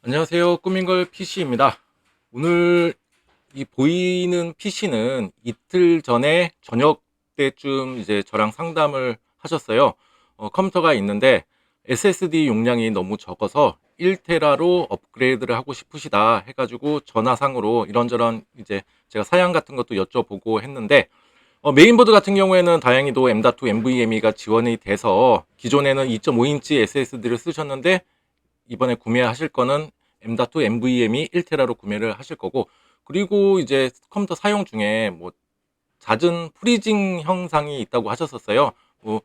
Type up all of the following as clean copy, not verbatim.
안녕하세요. 꾸민걸 PC입니다. 오늘 이 보이는 PC는 이틀 전에 저녁 때쯤 이제 저랑 상담을 하셨어요. 컴퓨터가 있는데 SSD 용량이 너무 적어서 1테라로 업그레이드를 하고 싶으시다 해가지고 전화상으로 이런저런 이제 제가 사양 같은 것도 여쭤보고 했는데 메인보드 같은 경우에는 다행히도 M.2 NVMe가 지원이 돼서 기존에는 2.5인치 SSD를 쓰셨는데 이번에 구매하실 거는 M.2 NVMe 1테라로 구매를 하실 거고, 그리고 이제 컴퓨터 사용 중에 뭐 잦은 프리징 현상이 있다고 하셨었어요. 뭐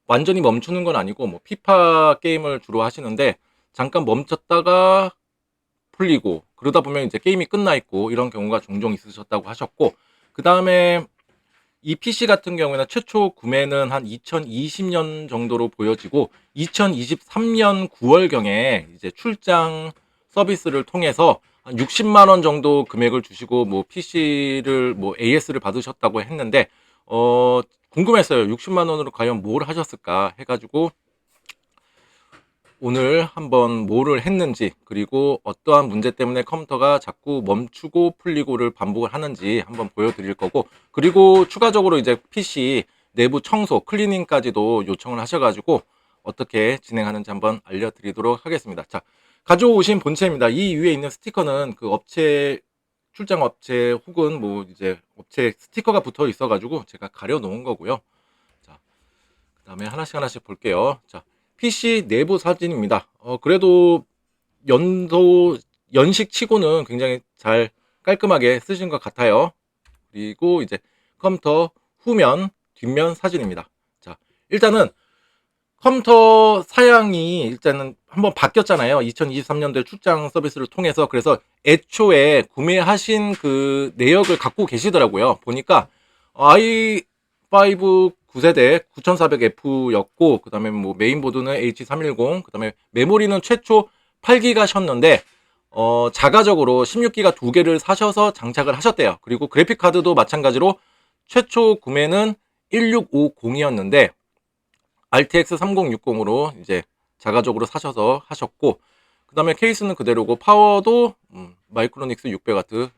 완전히 멈추는 건 아니고 뭐 피파 게임을 주로 하시는데 잠깐 멈췄다가 풀리고 그러다 보면 이제 게임이 끝나 있고 이런 경우가 종종 있으셨다고 하셨고, 그 다음에 이 PC 같은 경우에는 최초 구매는 한 2020년 정도로 보여지고 2023년 9월경에 이제 출장 서비스를 통해서 한 60만 원 정도 금액을 주시고 뭐 PC를 뭐 AS를 받으셨다고 했는데 궁금했어요. 60만 원으로 과연 뭘 하셨을까 해가지고 오늘 한번 뭐를 했는지, 그리고 어떠한 문제 때문에 컴퓨터가 자꾸 멈추고 풀리고를 반복을 하는지 한번 보여드릴 거고, 그리고 추가적으로 이제 PC 내부 청소, 클리닝까지도 요청을 하셔가지고 어떻게 진행하는지 한번 알려드리도록 하겠습니다. 자, 가져오신 본체입니다. 이 위에 있는 스티커는 그 업체, 출장 업체 혹은 뭐 이제 업체 스티커가 붙어 있어가지고 제가 가려 놓은 거고요. 자, 그 다음에 하나씩 볼게요. 자, PC 내부 사진입니다. 그래도 연도, 연식 치고는 굉장히 잘 깔끔하게 쓰신 것 같아요. 그리고 이제 컴퓨터 후면, 뒷면 사진입니다. 자, 일단은 컴퓨터 사양이 일단은 한번 바뀌었잖아요. 2023년도에 출장 서비스를 통해서. 그래서 애초에 구매하신 그 내역을 갖고 계시더라고요. 보니까 i5 9세대 9400F였고, 그 다음에 뭐 메인보드는 H310, 그 다음에 메모리는 최초 8기가셨는데 자가적으로 16기가 두 개를 사셔서 장착을 하셨대요. 그리고 그래픽 카드도 마찬가지로 최초 구매는 1650이었는데 RTX 3060으로 이제 자가적으로 사셔서 하셨고, 그 다음에 케이스는 그대로고 파워도 마이크로닉스 600W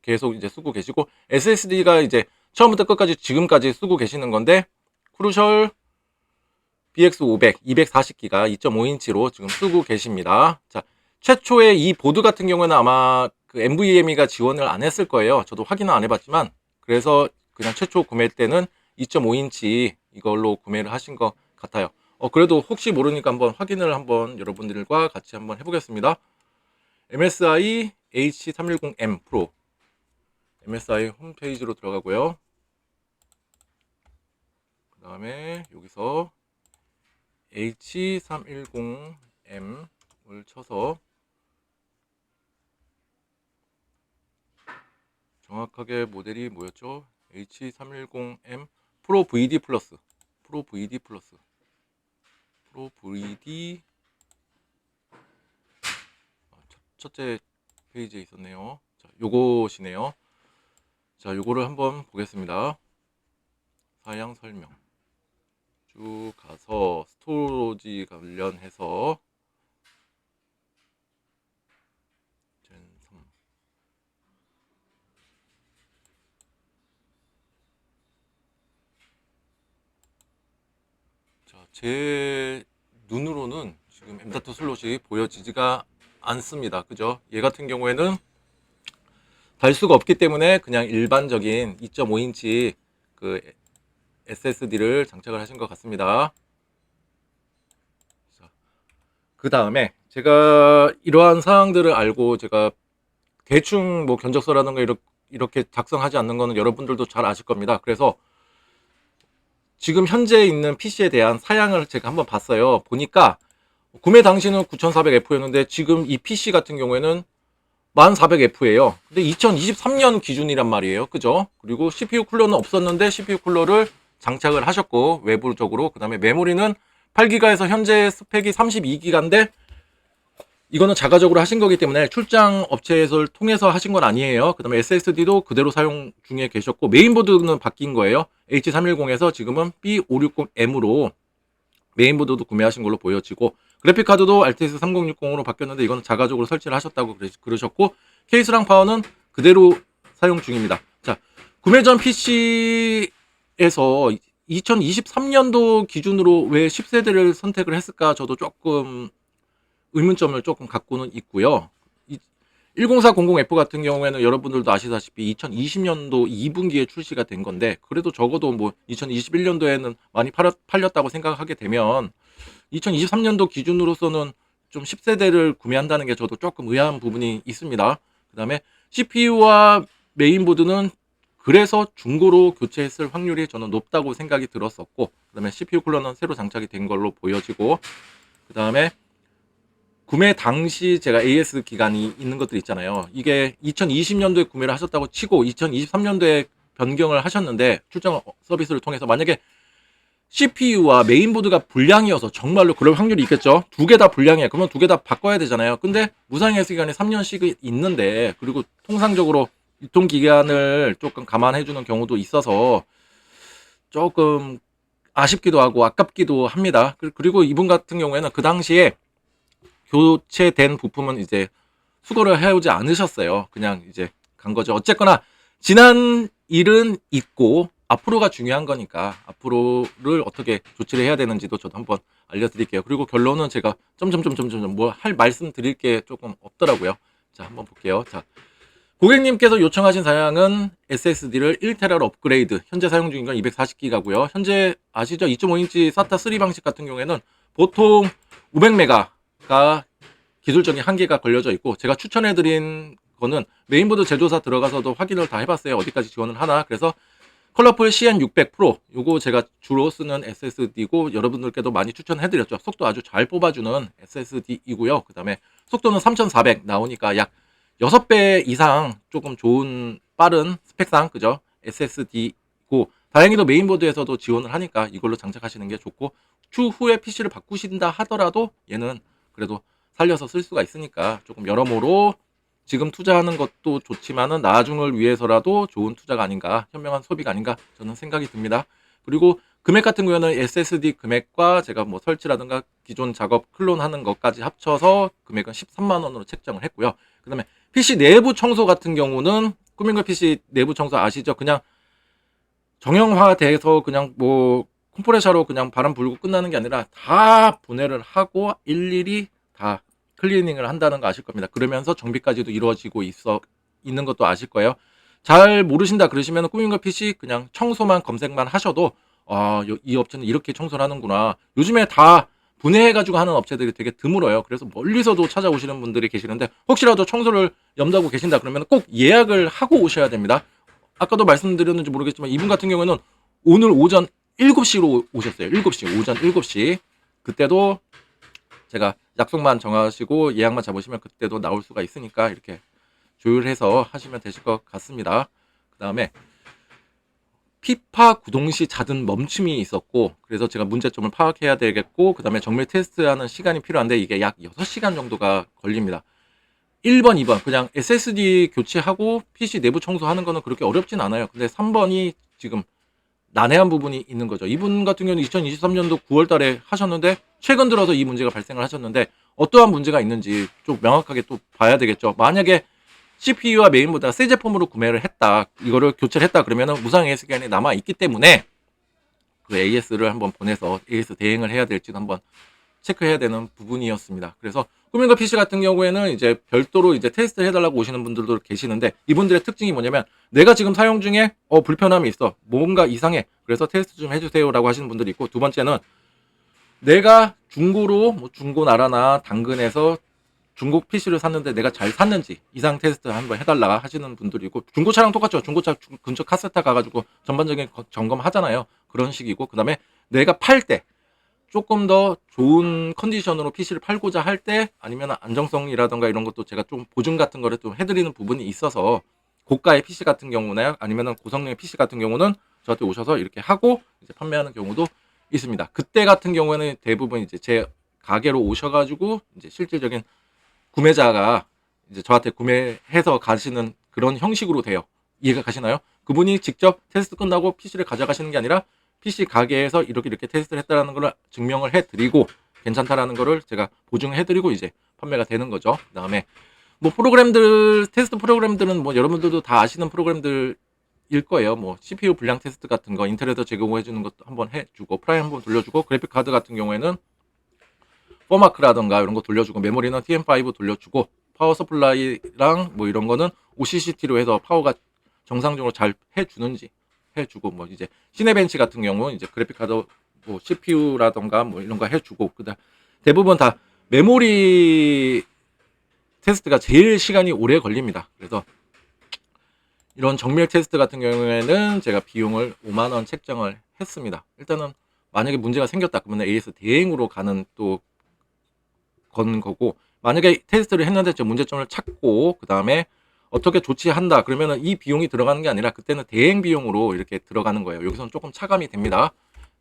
계속 이제 쓰고 계시고, SSD가 이제 처음부터 끝까지 지금까지 쓰고 계시는 건데 크루셜 BX500 240기가 2.5인치로 지금 쓰고 계십니다. 자, 최초의 이 보드 같은 경우에는 아마 그 NVMe가 지원을 안 했을 거예요. 저도 확인은 안 해봤지만, 그래서 그냥 최초 구매 때는 2.5인치 이걸로 구매를 하신 것 같아요. 그래도 혹시 모르니까 한번 확인을 한번 여러분들과 같이 한번 해보겠습니다. MSI H310M 프로, MSI 홈페이지로 들어가고요. 그 다음에 여기서 H310M을 쳐서 정확하게 모델이 뭐였죠? H310M 프로 VD 플러스, 프로 VD 플러스, 프로 VD 첫째 페이지에 있었네요. 자, 요것이네요. 자, 요거를 한번 보겠습니다. 사양 설명 쭉 가서 스토리지 관련해서 젠 3. 자, 제 눈으로는 지금 M.2 슬롯이 보여지지가 않습니다. 그죠? 얘 같은 경우에는 달 수가 없기 때문에 그냥 일반적인 2.5인치 그 SSD를 장착을 하신 것 같습니다. 그 다음에 제가 이러한 사항들을 알고 제가 대충 뭐 견적서라든가 이렇게 작성하지 않는 거는 여러분들도 잘 아실 겁니다. 그래서 지금 현재 있는 PC에 대한 사양을 제가 한번 봤어요. 보니까 구매 당시는 9400F였는데 지금 이 PC 같은 경우에는 1400F예요. 근데 2023년 기준이란 말이에요. 그죠? 그리고 CPU 쿨러는 없었는데 CPU 쿨러를 장착을 하셨고, 외부적으로. 그 다음에 메모리는 8기가에서 현재 스펙이 32기가인데 이거는 자가적으로 하신 거기 때문에 출장 업체에서 통해서 하신 건 아니에요. 그 다음에 SSD도 그대로 사용 중에 계셨고, 메인보드는 바뀐 거예요. H310에서 지금은 B560M으로 메인보드도 구매하신 걸로 보여지고, 그래픽카드도 RTX 3060으로 바뀌었는데 이거는 자가적으로 설치를 하셨다고 그러셨고, 케이스랑 파워는 그대로 사용 중입니다. 자, 구매 전 PC에서 2023년도 기준으로 왜 10세대를 선택을 했을까 저도 조금 의문점을 조금 갖고는 있고요. 10400F 같은 경우에는 여러분들도 아시다시피 2020년도 2분기에 출시가 된 건데, 그래도 적어도 뭐 2021년도에는 많이 팔렸다고 생각하게 되면 2023년도 기준으로서는 좀 10세대를 구매한다는 게 저도 조금 의아한 부분이 있습니다. 그 다음에 CPU와 메인보드는 그래서 중고로 교체했을 확률이 저는 높다고 생각이 들었었고, 그 다음에 CPU 쿨러는 새로 장착이 된 걸로 보여지고, 그 다음에 구매 당시 제가 AS 기간이 있는 것들 있잖아요. 이게 2020년도에 구매를 하셨다고 치고 2023년도에 변경을 하셨는데, 출장 서비스를 통해서 만약에 CPU와 메인보드가 불량이어서 정말로 그럴 확률이 있겠죠. 두 개 다 불량이에요. 그러면 두 개 다 바꿔야 되잖아요. 근데 무상 AS 기간이 3년씩 있는데, 그리고 통상적으로 유통기간을 조금 감안해주는 경우도 있어서 조금 아쉽기도 하고 아깝기도 합니다. 그리고 이분 같은 경우에는 그 당시에 교체된 부품은 이제 수거를 해오지 않으셨어요. 그냥 이제 간 거죠. 어쨌거나 지난 일은 있고 앞으로가 중요한 거니까 앞으로를 어떻게 조치를 해야 되는지도 저도 한번 알려드릴게요. 그리고 결론은 제가 점점점점점 뭐 할 말씀 드릴 게 조금 없더라고요. 자, 한번 볼게요. 자, 고객님께서 요청하신 사양은 SSD를 1TB로 업그레이드. 현재 사용 중인 건 240기가고요. 현재 아시죠? 2.5인치 SATA 3 방식 같은 경우에는 보통 500메가가 기술적인 한계가 걸려져 있고, 제가 추천해드린 거는 메인보드 제조사 들어가서도 확인을 다 해봤어요. 어디까지 지원을 하나. 그래서 컬러풀 CN600 프로, 요거 제가 주로 쓰는 SSD고 여러분들께도 많이 추천해드렸죠. 속도 아주 잘 뽑아주는 SSD이고요. 그 다음에 속도는 3400 나오니까 약 6배 이상 조금 좋은 빠른 스펙상, 그죠? SSD고, 다행히도 메인보드에서도 지원을 하니까 이걸로 장착하시는 게 좋고, 추후에 PC를 바꾸신다 하더라도 얘는 그래도 살려서 쓸 수가 있으니까 조금 여러모로 지금 투자하는 것도 좋지만은 나중을 위해서라도 좋은 투자가 아닌가, 현명한 소비가 아닌가 저는 생각이 듭니다. 그리고 금액 같은 경우에는 SSD 금액과 제가 뭐 설치라든가 기존 작업 클론하는 것까지 합쳐서 금액은 13만 원으로 책정을 했고요. 그 다음에 PC 내부 청소 같은 경우는, 꾸민거 PC 내부 청소 아시죠? 그냥 정형화돼서 그냥 뭐 컴프레셔로 그냥 바람 불고 끝나는 게 아니라 다 분해를 하고 일일이 다 클리닝을 한다는 거 아실 겁니다. 그러면서 정비까지도 이루어지고 있는 것도 아실 거예요. 잘 모르신다 그러시면 꾸민거 PC 그냥 청소만 검색만 하셔도 이 업체는 이렇게 청소를 하는구나. 요즘에 다 분해해가지고 하는 업체들이 되게 드물어요. 그래서 멀리서도 찾아오시는 분들이 계시는데, 혹시라도 청소를 염두하고 계신다 그러면 꼭 예약을 하고 오셔야 됩니다. 아까도 말씀드렸는지 모르겠지만 이분 같은 경우에는 오늘 오전 7시로 오셨어요. 7시, 오전 7시. 그때도 제가 약속만 정하시고 예약만 잡으시면 그때도 나올 수가 있으니까 이렇게 조율해서 하시면 되실 것 같습니다. 그 다음에 피파 구동 시 잦은 멈춤이 있었고, 그래서 제가 문제점을 파악해야 되겠고, 그 다음에 정밀 테스트하는 시간이 필요한데 이게 약 6시간 정도가 걸립니다. 1번, 2번 그냥 SSD 교체하고 PC 내부 청소하는 거는 그렇게 어렵진 않아요. 근데 3번이 지금 난해한 부분이 있는 거죠. 이분 같은 경우는 2023년도 9월 달에 하셨는데 최근 들어서 이 문제가 발생을 하셨는데, 어떠한 문제가 있는지 좀 명확하게 또 봐야 되겠죠. 만약에 CPU와 메인보드가 새 제품으로 구매를 했다, 이거를 교체를 했다 그러면은 무상 AS 기간이 남아 있기 때문에 그 AS를 한번 보내서 AS 대행을 해야 될지도 한번 체크해야 되는 부분이었습니다. 그래서 꾸민거 PC 같은 경우에는 이제 별도로 이제 테스트 해달라고 오시는 분들도 계시는데, 이분들의 특징이 뭐냐면 내가 지금 사용 중에 불편함이 있어, 뭔가 이상해, 그래서 테스트 좀 해주세요라고 하시는 분들이 있고, 두 번째는 내가 중고로 뭐 중고나라나 당근에서 중고 PC를 샀는데 내가 잘 샀는지 이상 테스트 한번 해달라 하시는 분들이고, 중고차랑 똑같죠. 중고차 근처 카센터 가가지고 전반적인 점검 하잖아요. 그런 식이고, 그 다음에 내가 팔 때 조금 더 좋은 컨디션으로 PC를 팔고자 할 때, 아니면 안정성이라던가 이런 것도 제가 좀 보증 같은 거를 좀 해드리는 부분이 있어서, 고가의 PC 같은 경우나 아니면 고성능의 PC 같은 경우는 저한테 오셔서 이렇게 하고 이제 판매하는 경우도 있습니다. 그때 같은 경우에는 대부분 이제 제 가게로 오셔가지고 이제 실질적인 구매자가 이제 저한테 구매해서 가시는 그런 형식으로 돼요. 이해가 가시나요? 그분이 직접 테스트 끝나고 PC를 가져가시는 게 아니라 PC 가게에서 이렇게 테스트를 했다는 걸 증명을 해드리고, 괜찮다라는 거를 제가 보증해드리고 이제 판매가 되는 거죠. 그 다음에 뭐 프로그램들, 테스트 프로그램들은 뭐 여러분들도 다 아시는 프로그램들일 거예요. 뭐 CPU 불량 테스트 같은 거 인텔에서 제공해주는 것도 한번 해주고, 프라임 한번 돌려주고, 그래픽 카드 같은 경우에는 포마크라던가 이런 거 돌려주고, 메모리는 TM5 돌려주고, 파워 서플라이랑 뭐 이런 거는 OCCT로 해서 파워가 정상적으로 잘 해주는지 해주고, 뭐 이제 시네벤치 같은 경우 이제 그래픽 카드 뭐 CPU라던가 뭐 이런 거 해주고, 그다음 대부분 다 메모리 테스트가 제일 시간이 오래 걸립니다. 그래서 이런 정밀 테스트 같은 경우에는 제가 비용을 5만 원 책정을 했습니다. 일단은 만약에 문제가 생겼다 그러면 AS 대행으로 가는 또 건 거고, 만약에 테스트를 했는데 저 문제점을 찾고 그 다음에 어떻게 조치한다 그러면은 이 비용이 들어가는 게 아니라 그때는 대행 비용으로 이렇게 들어가는 거예요. 여기서는 조금 차감이 됩니다.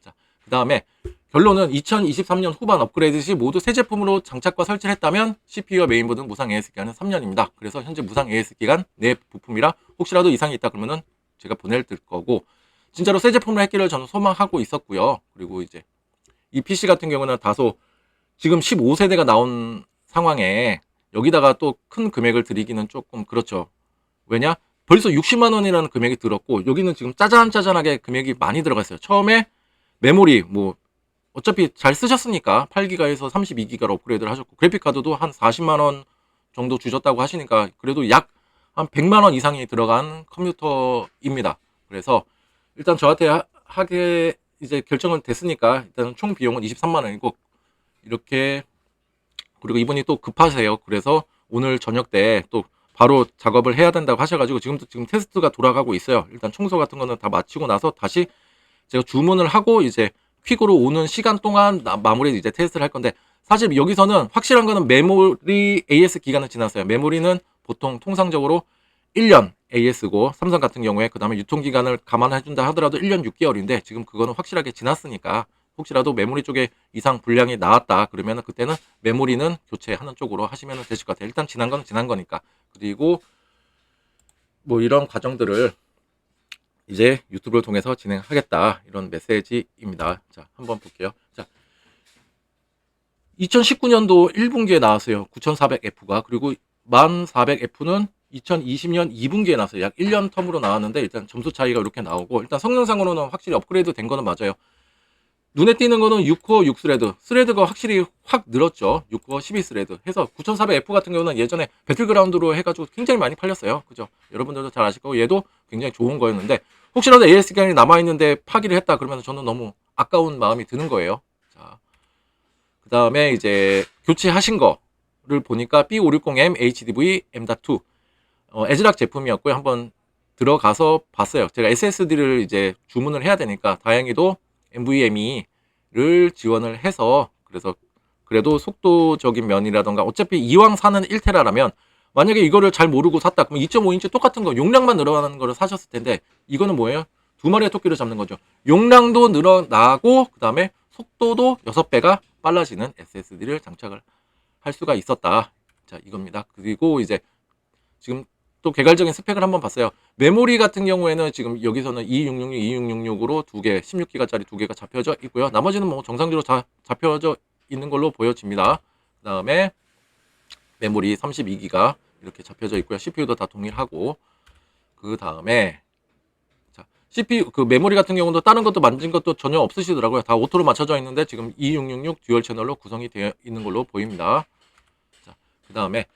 자, 그 다음에 결론은 2023년 후반 업그레이드 시 모두 새 제품으로 장착과 설치를 했다면 CPU와 메인보드 무상 AS 기간은 3년입니다. 그래서 현재 무상 AS 기간 내 부품이라 혹시라도 이상이 있다 그러면은 제가 보낼 거고, 진짜로 새 제품을 했기를 저는 소망하고 있었고요. 그리고 이제 이 PC 같은 경우는 다소 지금 15세대가 나온 상황에 여기다가 또 큰 금액을 드리기는 조금 그렇죠. 왜냐? 벌써 60만 원이라는 금액이 들었고, 여기는 지금 짜잔짜잔하게 금액이 많이 들어갔어요. 처음에 메모리 뭐 어차피 잘 쓰셨으니까 8기가에서 32기가로 업그레이드를 하셨고, 그래픽카드도 한 40만 원 정도 주셨다고 하시니까 그래도 약 한 100만 원 이상이 들어간 컴퓨터입니다. 그래서 일단 저한테 하게 이제 결정은 됐으니까 일단 총 비용은 23만 원이고, 이렇게, 그리고 이분이 또 급하세요. 그래서 오늘 저녁 때 또 바로 작업을 해야 된다고 하셔가지고 지금 테스트가 돌아가고 있어요. 일단 청소 같은 거는 다 마치고 나서 다시 제가 주문을 하고 이제 퀵으로 오는 시간 동안 마무리 이제 테스트를 할 건데, 사실 여기서는 확실한 거는 메모리 AS 기간은 지났어요. 메모리는 보통 통상적으로 1년 AS고, 삼성 같은 경우에 그 다음에 유통기간을 감안해준다 하더라도 1년 6개월인데 지금 그거는 확실하게 지났으니까 혹시라도 메모리 쪽에 이상 불량이 나왔다 그러면 그때는 메모리는 교체하는 쪽으로 하시면 되실 것 같아요. 일단 지난 건 지난 거니까. 그리고 뭐 이런 과정들을 이제 유튜브를 통해서 진행하겠다, 이런 메시지입니다. 자, 한번 볼게요. 자, 2019년도 1분기에 나왔어요. 9400F가. 그리고 1400F는 2020년 2분기에 나왔어요. 약 1년 텀으로 나왔는데 일단 점수 차이가 이렇게 나오고, 일단 성능상으로는 확실히 업그레이드 된 거는 맞아요. 눈에 띄는 거는 6코어 6스레드, 스레드가 확실히 확 늘었죠. 6코어 12스레드 해서 9400F 같은 경우는 예전에 배틀그라운드로 해가지고 굉장히 많이 팔렸어요. 그죠? 여러분들도 잘 아실 거고, 얘도 굉장히 좋은 거였는데 혹시라도 AS 기간이 남아있는데 파기를 했다 그러면 저는 너무 아까운 마음이 드는 거예요. 자, 그 다음에 이제 교체하신 거를 보니까 B560M HDV M.2 에즈락 제품이었고요. 한번 들어가서 봤어요. 제가 SSD를 이제 주문을 해야 되니까 다행히도 NVMe를 지원을 해서, 그래서 그래도 속도적인 면이라던가, 어차피 이왕 사는 1테라라면 만약에 이거를 잘 모르고 샀다 그러면 2.5인치 똑같은 거 용량만 늘어나는 거를 사셨을 텐데, 이거는 뭐예요? 두 마리의 토끼를 잡는 거죠. 용량도 늘어나고 그 다음에 속도도 6배가 빨라지는 SSD를 장착을 할 수가 있었다. 자, 이겁니다. 그리고 이제 지금 또 개괄적인 스펙을 한번 봤어요. 메모리 같은 경우에는 지금 여기서는 2666, 2666으로 두 개, 16기가짜리 두 개가 잡혀져 있고요. 나머지는 뭐 정상적으로 다 잡혀져 있는 걸로 보여집니다. 그 다음에 메모리 32기가 이렇게 잡혀져 있고요. CPU도 다 동일하고, 그 다음에 자, CPU 그 메모리 같은 경우도 다른 것도 만진 것도 전혀 없으시더라고요. 다 오토로 맞춰져 있는데 지금 2666 듀얼 채널로 구성이 되어 있는 걸로 보입니다. 자, 그 다음에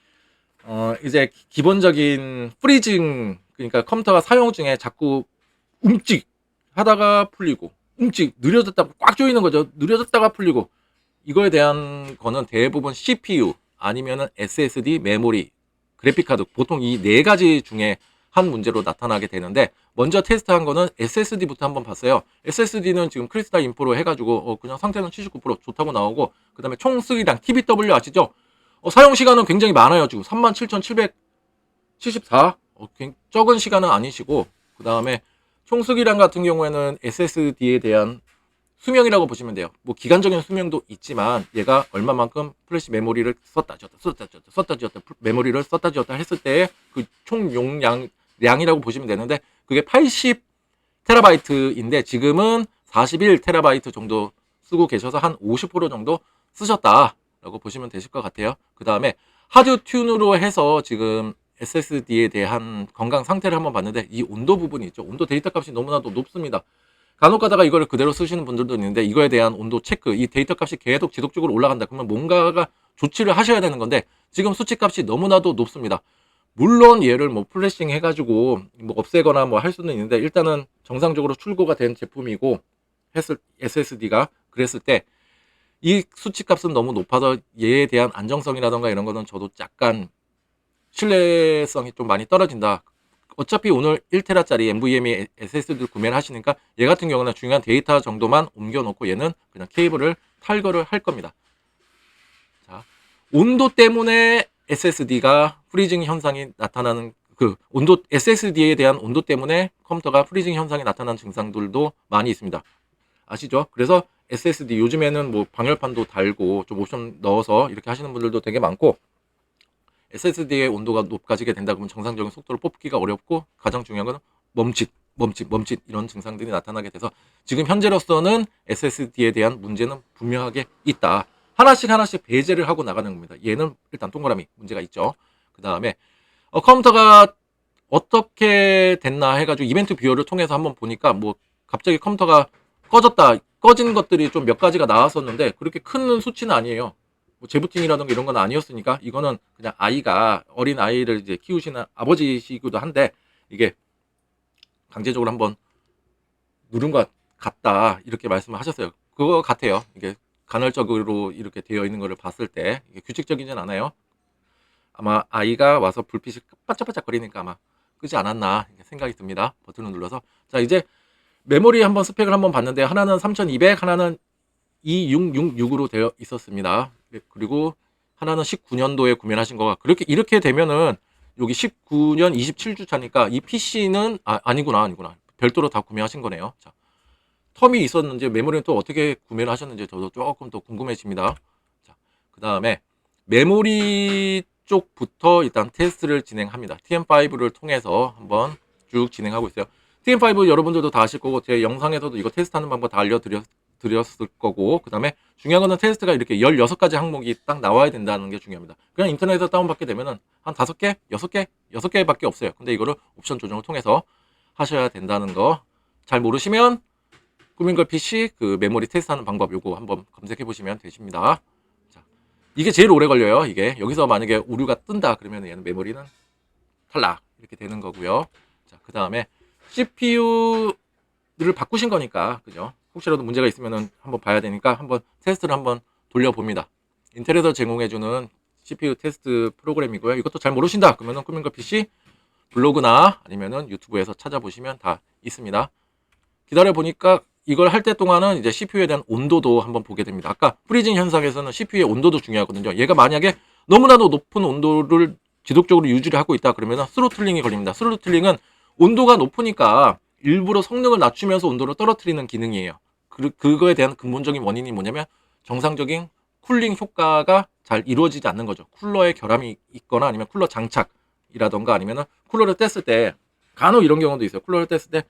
이제 기본적인 프리징, 그러니까 컴퓨터가 사용 중에 자꾸 움찍 하다가 풀리고, 움찍 느려졌다가 꽉 조이는 거죠. 느려졌다가 풀리고, 이거에 대한 거는 대부분 CPU 아니면은 SSD, 메모리, 그래픽카드, 보통 이 네 가지 중에 한 문제로 나타나게 되는데, 먼저 테스트한 거는 SSD부터 한번 봤어요. SSD는 지금 크리스탈 인포로 해가지고 그냥 상태는 79% 좋다고 나오고, 그 다음에 총 쓰기량 TBW 아시죠? 사용 시간은 굉장히 많아요. 지금 37,774. 적은 시간은 아니시고, 그 다음에 총수기량 같은 경우에는 SSD에 대한 수명이라고 보시면 돼요. 뭐 기간적인 수명도 있지만 얘가 얼마만큼 플래시 메모리를 썼다 지었다 메모리를 썼다 지었다 했을 때 그 총 용량이라고 보시면 되는데, 그게 80TB인데 지금은 41TB 정도 쓰고 계셔서 한 50% 정도 쓰셨다라고 보시면 되실 것 같아요. 그 다음에 하드 튠으로 해서 지금 SSD에 대한 건강 상태를 한번 봤는데 이 온도 부분이 있죠. 온도 데이터 값이 너무나도 높습니다. 간혹 가다가 이거를 그대로 쓰시는 분들도 있는데 이거에 대한 온도 체크, 이 데이터 값이 계속 지속적으로 올라간다. 그러면 뭔가가 조치를 하셔야 되는 건데 지금 수치 값이 너무나도 높습니다. 물론 얘를 뭐 플래싱 해가지고 뭐 없애거나 뭐 할 수는 있는데 일단은 정상적으로 출고가 된 제품이고 했을 SSD가 그랬을 때 이 수치 값은 너무 높아서 얘에 대한 안정성이라던가 이런 거는 저도 약간 신뢰성이 좀 많이 떨어진다. 어차피 오늘 1테라짜리 NVMe SSD를 구매를 하시니까 얘 같은 경우는 중요한 데이터 정도만 옮겨놓고 얘는 그냥 케이블을 탈거를 할 겁니다. 자, 온도 때문에 SSD가 프리징 현상이 나타나는 그 온도 SSD에 대한 온도 때문에 컴퓨터가 프리징 현상이 나타나는 증상들도 많이 있습니다. 아시죠? 그래서 SSD 요즘에는 뭐 방열판도 달고 좀 옵션 넣어서 이렇게 하시는 분들도 되게 많고 SSD의 온도가 높아지게 된다 그러면 정상적인 속도를 뽑기가 어렵고 가장 중요한 건 멈칫 이런 증상들이 나타나게 돼서 지금 현재로서는 SSD에 대한 문제는 분명하게 있다. 하나씩 배제를 하고 나가는 겁니다. 얘는 일단 동그라미 문제가 있죠. 그 다음에 컴퓨터가 어떻게 됐나 해가지고 이벤트 뷰어를 통해서 한번 보니까 뭐 갑자기 컴퓨터가 꺼진 것들이 좀 몇 가지가 나왔었는데 그렇게 큰 수치는 아니에요. 뭐 재부팅이라든가 이런 건 아니었으니까 이거는 그냥 아이가 어린 아이를 이제 키우시는 아버지시기도 한데 이게 강제적으로 한번 누른 것 같다 이렇게 말씀을 하셨어요. 그거 같아요. 이게 간헐적으로 이렇게 되어 있는 거를 봤을 때 이게 규칙적이진 않아요. 아마 아이가 와서 불빛이 반짝반짝 거리니까 아마 끄지 않았나 생각이 듭니다. 버튼을 눌러서. 자, 이제 메모리 한번 스펙을 한번 봤는데 하나는 3200, 하나는 2666으로 되어 있었습니다. 그리고 하나는 19년도에 구매를 하신 거가 그렇게 이렇게 되면은 여기 19년 27주 차니까 이 PC는 아니구나. 별도로 다 구매하신 거네요. 자, 텀이 있었는지 메모리는 또 어떻게 구매를 하셨는지 저도 조금 더 궁금해집니다. 자, 그 다음에 메모리 쪽부터 일단 테스트를 진행합니다. TM5를 통해서 한번 쭉 진행하고 있어요. TM5 여러분들도 다 아실 거고 제 영상에서도 이거 테스트하는 방법 다 알려드렸을 거고 그 다음에 중요한 거는 테스트가 이렇게 16가지 항목이 딱 나와야 된다는 게 중요합니다. 그냥 인터넷에서 다운받게 되면은 한 5개, 6개, 6개밖에 없어요. 근데 이거를 옵션 조정을 통해서 하셔야 된다는 거 잘 모르시면 꾸민걸 PC 그 메모리 테스트하는 방법 요거 한번 검색해 보시면 되십니다. 자, 이게 제일 오래 걸려요. 이게 여기서 만약에 오류가 뜬다 그러면 얘는 메모리는 탈락 이렇게 되는 거고요. 자, 그 다음에 CPU를 바꾸신 거니까 그죠? 혹시라도 문제가 있으면 한번 봐야 되니까 한번 테스트를 한번 돌려봅니다. 인텔에서 제공해주는 CPU 테스트 프로그램이고요. 이것도 잘 모르신다 그러면 꾸민걸 PC 블로그나 아니면은 유튜브에서 찾아보시면 다 있습니다. 기다려 보니까 이걸 할 때 동안은 이제 CPU에 대한 온도도 한번 보게 됩니다. 아까 프리징 현상에서는 CPU의 온도도 중요하거든요. 얘가 만약에 너무나도 높은 온도를 지속적으로 유지를 하고 있다 그러면 스로틀링이 걸립니다. 스로틀링은 온도가 높으니까 일부러 성능을 낮추면서 온도를 떨어뜨리는 기능이에요. 그거에 대한 근본적인 원인이 뭐냐면 정상적인 쿨링 효과가 잘 이루어지지 않는 거죠. 쿨러에 결함이 있거나 아니면 쿨러 장착이라던가 아니면 쿨러를 뗐을 때 간혹 이런 경우도 있어요. 쿨러를 뗐을 때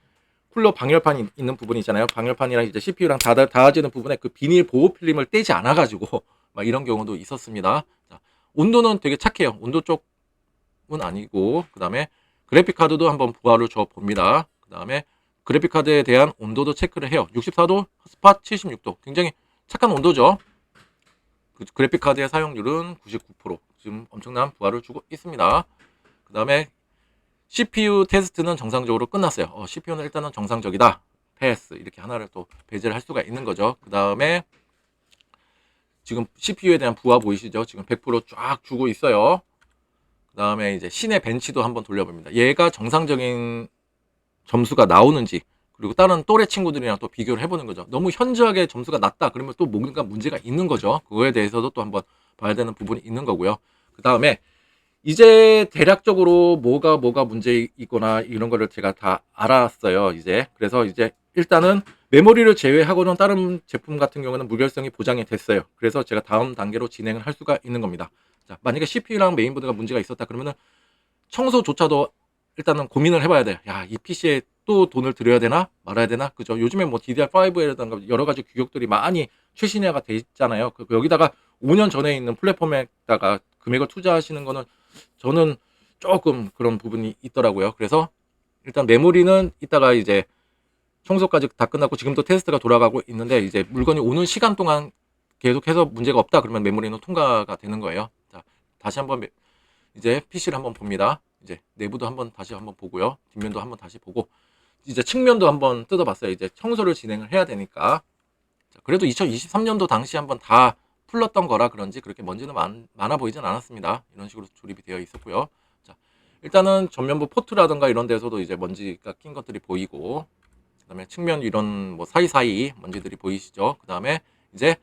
쿨러 방열판이 있는 부분이 있잖아요. 방열판이랑 이제 CPU랑 닿아지는 부분에 그 비닐 보호 필름을 떼지 않아가지고 막 이런 경우도 있었습니다. 자, 온도는 되게 착해요. 온도 쪽은 아니고 그 다음에 그래픽 카드도 한번 부하를 줘 봅니다. 그 다음에 그래픽 카드에 대한 온도도 체크를 해요. 64도, 스팟 76도. 굉장히 착한 온도죠. 그 그래픽 카드의 사용률은 99%. 지금 엄청난 부하를 주고 있습니다. 그 다음에 CPU 테스트는 정상적으로 끝났어요. CPU는 일단은 정상적이다. 패스. 이렇게 하나를 또 배제를 할 수가 있는 거죠. 그 다음에 지금 CPU에 대한 부하 보이시죠? 지금 100%쫙 주고 있어요. 그 다음에 이제 시내 벤치도 한번 돌려봅니다. 얘가 정상적인 점수가 나오는지 그리고 다른 또래 친구들이랑 또 비교를 해보는 거죠. 너무 현저하게 점수가 낮다 그러면 또 뭔가 문제가 있는 거죠. 그거에 대해서도 또 한번 봐야 되는 부분이 있는 거고요. 그 다음에 이제 대략적으로 뭐가 문제 있거나 이런 거를 제가 다 알았어요. 이제 그래서 이제 일단은 메모리를 제외하고는 다른 제품 같은 경우는 무결성이 보장이 됐어요. 그래서 제가 다음 단계로 진행을 할 수가 있는 겁니다. 자, 만약에 CPU랑 메인보드가 문제가 있었다 그러면은 청소조차도 일단은 고민을 해봐야 돼요. 야, 이 PC에 또 돈을 들여야 되나 말아야 되나 그죠? 요즘에 뭐 DDR5에라든가 여러 가지 규격들이 많이 최신화가 돼 있잖아요. 여기다가 5년 전에 있는 플랫폼에다가 금액을 투자하시는 거는 저는 조금 그런 부분이 있더라고요. 그래서 일단 메모리는 이따가 이제 청소까지 다 끝났고 지금도 테스트가 돌아가고 있는데 이제 물건이 오는 시간 동안 계속해서 문제가 없다 그러면 메모리는 통과가 되는 거예요. 자, 다시 한번 이제 PC를 한번 봅니다. 이제 내부도 한번 다시 한번 보고요. 뒷면도 한번 다시 보고 이제 측면도 한번 뜯어봤어요. 이제 청소를 진행을 해야 되니까. 자, 그래도 2023년도 당시 한번 다 풀렀던 거라 그런지 그렇게 먼지는 많아 보이진 않았습니다. 이런 식으로 조립이 되어 있었고요. 자, 일단은 전면부 포트라든가 이런 데서도 이제 먼지가 낀 것들이 보이고, 그 다음에 측면 이런 뭐 사이사이 먼지들이 보이시죠? 그 다음에 이제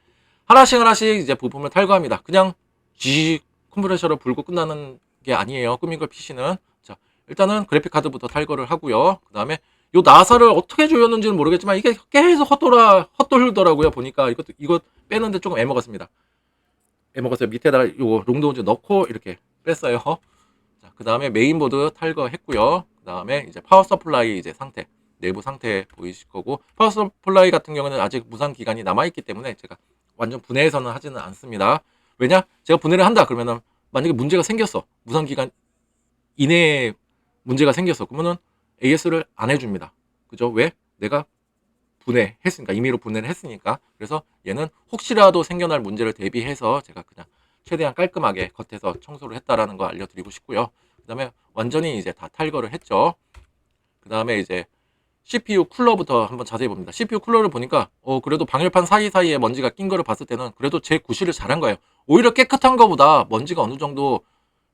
하나씩 이제 부품을 탈거합니다. 그냥 G 컴프레셔를 불고 끝나는 게 아니에요. 꾸미글 PC는. 자, 일단은 그래픽 카드부터 탈거를 하고요. 그 다음에 요 나사를 어떻게 조였는지는 모르겠지만 이게 계속 헛돌더라고요. 보니까 이거 빼는데 조금 애먹었습니다. 애먹었어요. 밑에다가 요 롱도운즈 넣고 이렇게 뺐어요. 자, 그 다음에 메인보드 탈거했고요. 그 다음에 이제 파워 서플라이 이제 상태, 내부 상태 보이실 거고, 파워 서플라이 같은 경우는 아직 무상 기간이 남아있기 때문에 제가 완전 분해해서는 하지는 않습니다. 왜냐? 제가 분해를 한다 그러면은 만약에 문제가 생겼어. 무상 기간 이내에 문제가 생겼어. 그러면은 AS를 안 해줍니다. 그죠? 왜? 내가 분해했으니까, 임의로 분해를 했으니까. 그래서 얘는 혹시라도 생겨날 문제를 대비해서 제가 그냥 최대한 깔끔하게 겉에서 청소를 했다라는 거 알려드리고 싶고요. 그 다음에 완전히 이제 다 탈거를 했죠. 그 다음에 이제 CPU 쿨러부터 한번 자세히 봅니다. CPU 쿨러를 보니까 그래도 방열판 사이사이에 먼지가 낀 거를 봤을 때는 그래도 제 구실을 잘한 거예요. 오히려 깨끗한 거보다 먼지가 어느 정도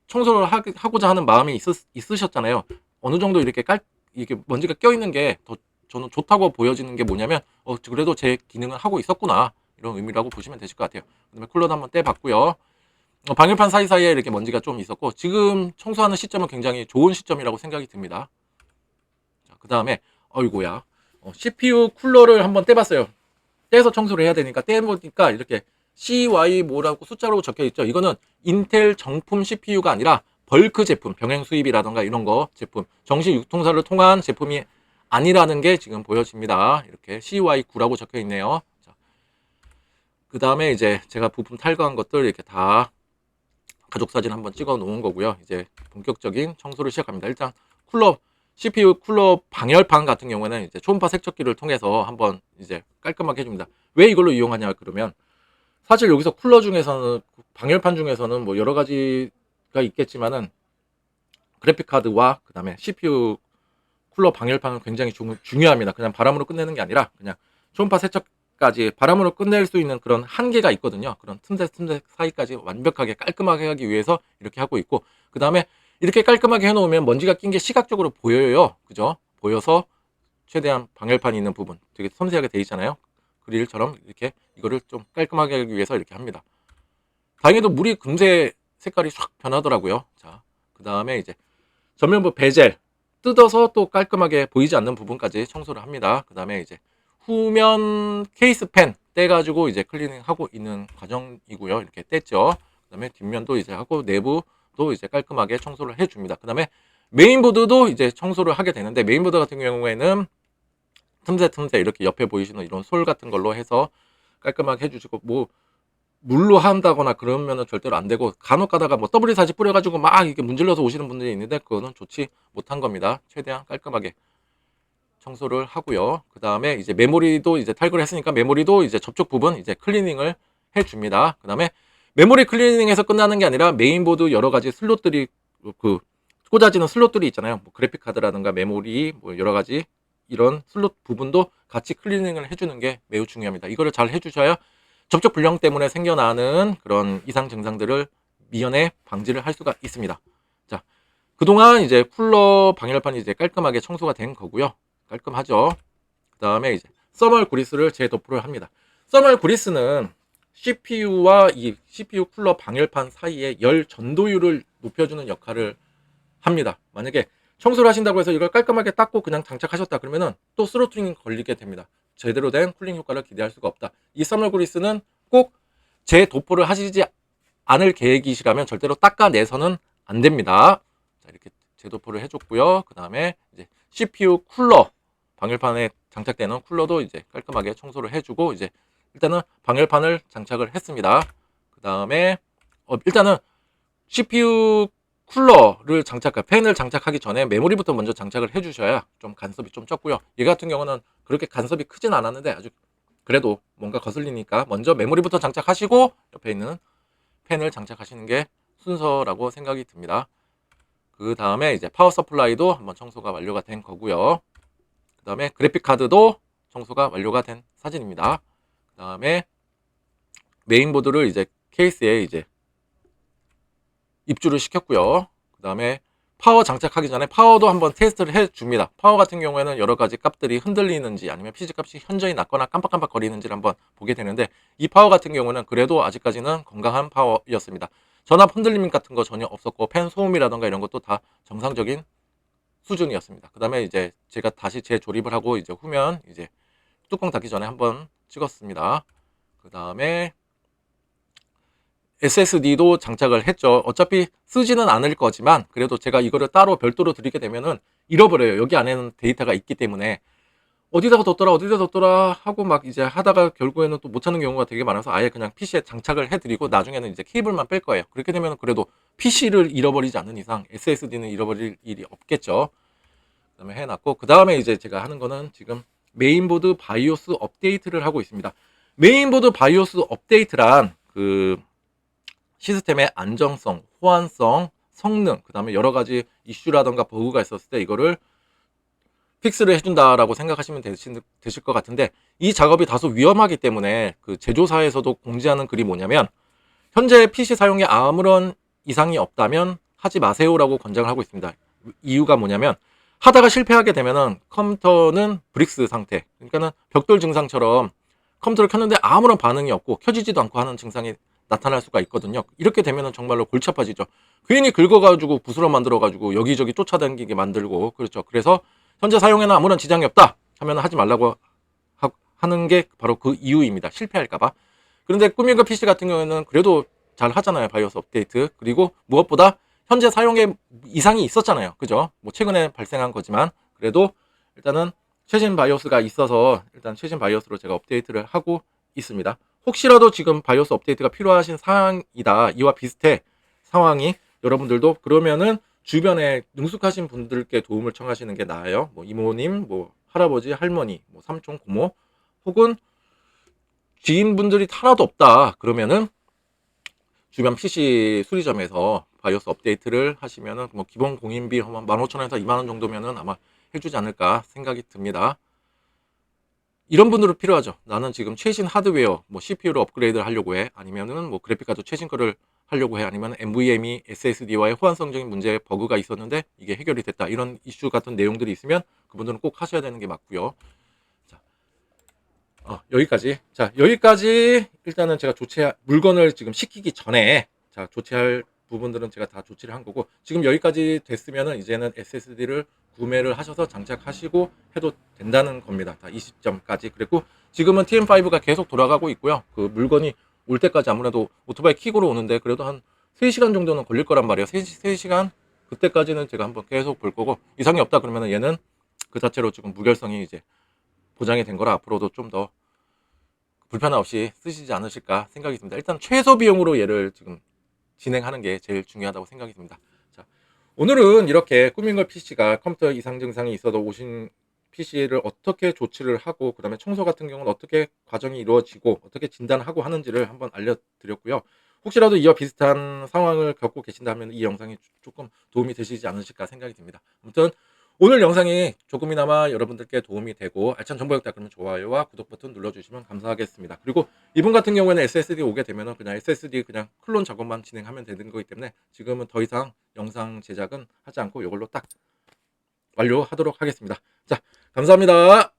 청소를 하고자 하는 마음이 있으셨잖아요. 어느 정도 이렇게 먼지가 껴있는 게 더 저는 좋다고 보여지는 게 뭐냐면 그래도 제 기능을 하고 있었구나 이런 의미라고 보시면 되실 것 같아요. 그 다음에 쿨러도 한번 떼봤고요. 방열판 사이사이에 이렇게 먼지가 좀 있었고 지금 청소하는 시점은 굉장히 좋은 시점이라고 생각이 듭니다. 그 다음에 어이고야 CPU 쿨러를 한번 떼봤어요. 떼서 청소를 해야 되니까 떼보니까 이렇게 CY 뭐라고 숫자로 적혀 있죠. 이거는 인텔 정품 CPU가 아니라 벌크 제품, 병행 수입이라던가 이런 거 제품, 정식 유통사를 통한 제품이 아니라는 게 지금 보여집니다. 이렇게 CY9라고 적혀 있네요. 그 다음에 이제 제가 부품 탈거한 것들 이렇게 다 가족 사진 한번 찍어 놓은 거고요. 이제 본격적인 청소를 시작합니다. 일단 CPU 쿨러 방열판 같은 경우에는 이제 초음파 세척기를 통해서 한번 이제 깔끔하게 해줍니다. 왜 이걸로 이용하냐 그러면 사실 여기서 쿨러 중에서는 방열판 중에서는 뭐 여러 가지가 있겠지만은 그래픽 카드와 그 다음에 CPU 쿨러 방열판은 굉장히 중요합니다. 그냥 바람으로 끝내는 게 아니라 그냥 초음파 세척까지 바람으로 끝낼 수 있는 그런 한계가 있거든요. 그런 틈새 사이까지 완벽하게 깔끔하게 하기 위해서 이렇게 하고 있고, 그 다음에 이렇게 깔끔하게 해놓으면 먼지가 낀 게 시각적으로 보여요. 그죠? 보여서 최대한 방열판이 있는 부분 되게 섬세하게 돼 있잖아요. 그릴처럼 이렇게 이거를 좀 깔끔하게 하기 위해서 이렇게 합니다. 다행히도 물이 금세 색깔이 확 변하더라고요. 자, 그 다음에 이제 전면부 베젤 뜯어서 또 깔끔하게 보이지 않는 부분까지 청소를 합니다. 그 다음에 이제 후면 케이스 펜 떼가지고 이제 클리닝 하고 있는 과정이고요. 이렇게 뗐죠. 그 다음에 뒷면도 이제 하고 내부도 이제 깔끔하게 청소를 해줍니다. 그 다음에 메인보드도 이제 청소를 하게 되는데 메인보드 같은 경우에는 틈새 이렇게 옆에 보이시는 이런 솔 같은 걸로 해서 깔끔하게 해주시고, 뭐 물로 한다거나 그러면은 절대로 안 되고 간혹 가다가 뭐 WD-40 뿌려가지고 막 이렇게 문질러서 오시는 분들이 있는데 그거는 좋지 못한 겁니다. 최대한 깔끔하게 청소를 하고요. 그 다음에 이제 메모리도 이제 탈거를 했으니까 메모리도 이제 접촉 부분 이제 클리닝을 해줍니다. 그 다음에 메모리 클리닝에서 끝나는 게 아니라 메인보드 여러 가지 슬롯들이 그 꽂아지는 슬롯들이 있잖아요. 뭐 그래픽 카드라든가 메모리 뭐 여러 가지 이런 슬롯 부분도 같이 클리닝을 해주는 게 매우 중요합니다. 이거를 잘 해주셔야 접촉 불량 때문에 생겨나는 그런 이상 증상들을 미연에 방지를 할 수가 있습니다. 자, 그동안 이제 쿨러 방열판이 이제 깔끔하게 청소가 된 거고요. 깔끔하죠. 그 다음에 이제 서멀 그리스를 재도포를 합니다. 서멀 그리스는 CPU와 이 CPU 쿨러 방열판 사이에 열 전도율을 높여주는 역할을 합니다. 만약에 청소를 하신다고 해서 이걸 깔끔하게 닦고 그냥 장착하셨다 그러면은 또 스로틀링 걸리게 됩니다. 제대로 된 쿨링 효과를 기대할 수가 없다. 이 서멀 그리스는 꼭 재도포를 하시지 않을 계획이시라면 절대로 닦아내서는 안 됩니다. 자, 이렇게 재도포를 해줬고요. 그 다음에 이제 CPU 쿨러 방열판에 장착되는 쿨러도 이제 깔끔하게 청소를 해주고 이제 일단은 방열판을 장착을 했습니다. 그 다음에 일단은 CPU 쿨러를 팬을 장착하기 전에 메모리부터 먼저 장착을 해 주셔야 좀 간섭이 좀 적고요. 얘 같은 경우는 그렇게 간섭이 크진 않았는데 아주 그래도 뭔가 거슬리니까 먼저 메모리부터 장착하시고 옆에 있는 팬을 장착하시는 게 순서라고 생각이 듭니다. 그 다음에 이제 파워 서플라이도 한번 청소가 완료가 된 거고요. 그 다음에 그래픽 카드도 청소가 완료가 된 사진입니다. 그 다음에 메인보드를 이제 케이스에 이제 입주를 시켰고요. 그 다음에 파워 장착하기 전에 파워도 한번 테스트를 해 줍니다. 파워 같은 경우에는 여러 가지 값들이 흔들리는지 아니면 피지 값이 현저히 낮거나 깜빡깜빡 거리는지를 한번 보게 되는데, 이 파워 같은 경우는 그래도 아직까지는 건강한 파워였습니다. 전압 흔들림 같은 거 전혀 없었고 팬 소음이라던가 이런 것도 다 정상적인 수준이었습니다. 그 다음에 이제 제가 다시 재조립을 하고 이제 후면 이제 뚜껑 닫기 전에 한번 찍었습니다. 그 다음에 SSD도 장착을 했죠. 어차피 쓰지는 않을 거지만 그래도 제가 이거를 따로 별도로 드리게 되면은 잃어버려요. 여기 안에는 데이터가 있기 때문에 어디다가 뒀더라 하고 막 이제 하다가 결국에는 또 못 찾는 경우가 되게 많아서 아예 그냥 PC에 장착을 해드리고 나중에는 이제 케이블만 뺄 거예요. 그렇게 되면 그래도 PC를 잃어버리지 않는 이상 SSD는 잃어버릴 일이 없겠죠. 그 다음에 해놨고, 그 다음에 이제 제가 하는 거는 지금 메인보드 바이오스 업데이트를 하고 있습니다. 메인보드 바이오스 업데이트란 그 시스템의 안정성, 호환성, 성능, 그 다음에 여러 가지 이슈라던가 버그가 있었을 때 이거를 픽스를 해준다라고 생각하시면 되실 것 같은데, 이 작업이 다소 위험하기 때문에 그 제조사에서도 공지하는 글이 뭐냐면 현재 PC 사용에 아무런 이상이 없다면 하지 마세요라고 권장을 하고 있습니다. 이유가 뭐냐면 하다가 실패하게 되면은 컴퓨터는 브릭스 상태, 그러니까는 벽돌 증상처럼 컴퓨터를 켰는데 아무런 반응이 없고 켜지지도 않고 하는 증상이 나타날 수가 있거든요. 이렇게 되면은 정말로 골치 아파지죠. 괜히 긁어가지고 부스럼 만들어가지고 여기저기 쫓아다니게 만들고, 그렇죠. 그래서 현재 사용에는 아무런 지장이 없다 하면 하지 말라고 하는 게 바로 그 이유입니다. 실패할까봐. 그런데 꾸미그 PC 같은 경우에는 그래도 잘 하잖아요. 바이오스 업데이트. 그리고 무엇보다 현재 사용에 이상이 있었잖아요. 그죠? 뭐 최근에 발생한 거지만 그래도 일단은 최신 바이오스가 있어서 일단 최신 바이오스로 제가 업데이트를 하고 있습니다. 혹시라도 지금 바이오스 업데이트가 필요하신 상황이다, 이와 비슷해 상황이, 여러분들도 그러면은 주변에 능숙하신 분들께 도움을 청하시는 게 나아요. 뭐 이모님, 뭐 할아버지, 할머니, 뭐 삼촌, 고모, 혹은 지인분들이 하나도 없다 그러면은 주변 PC 수리점에서 바이오스 업데이트를 하시면은 뭐 기본 공인비 한 15,000원에서 20,000원 정도면은 아마 해주지 않을까 생각이 듭니다. 이런 분들은 필요하죠. 나는 지금 최신 하드웨어, 뭐 CPU를 업그레이드를 하려고 해, 아니면은 뭐 그래픽카드 최신 거를 하려고 해, 아니면 NVMe, SSD와의 호환성적인 문제 버그가 있었는데 이게 해결이 됐다, 이런 이슈 같은 내용들이 있으면 그분들은 꼭 하셔야 되는 게 맞고요. 자, 여기까지. 자, 여기까지 일단은 제가 물건을 지금 시키기 전에 자, 조치할 부분들은 제가 다 조치를 한 거고, 지금 여기까지 됐으면은 이제는 SSD를 구매를 하셔서 장착하시고 해도 된다는 겁니다. 다 이 시점까지. 그리고 지금은 TM5가 계속 돌아가고 있고요. 그 물건이 올 때까지 아무래도 오토바이 킥으로 오는데 그래도 한 3시간 정도는 걸릴 거란 말이에요. 3시간? 그때까지는 제가 한번 계속 볼 거고, 이상이 없다 그러면은 얘는 그 자체로 지금 무결성이 이제 보장이 된 거라 앞으로도 좀 더 불편함 없이 쓰시지 않으실까 생각이 듭니다. 일단 최소 비용으로 얘를 지금 진행하는 게 제일 중요하다고 생각이 듭니다. 자, 오늘은 이렇게 꾸민걸 PC가 컴퓨터 이상 증상이 있어도 오신 PC를 어떻게 조치를 하고, 그 다음에 청소 같은 경우는 어떻게 과정이 이루어지고 어떻게 진단하고 하는지를 한번 알려드렸고요. 혹시라도 이와 비슷한 상황을 겪고 계신다면 이 영상이 조금 도움이 되시지 않으실까 생각이 듭니다. 아무튼 오늘 영상이 조금이나마 여러분들께 도움이 되고 알찬 정보였다 그러면 좋아요와 구독 버튼 눌러주시면 감사하겠습니다. 그리고 이분 같은 경우에는 SSD 오게 되면 그냥 SSD 그냥 클론 작업만 진행하면 되는 거기 때문에 지금은 더 이상 영상 제작은 하지 않고 이걸로 딱 완료하도록 하겠습니다. 자, 감사합니다.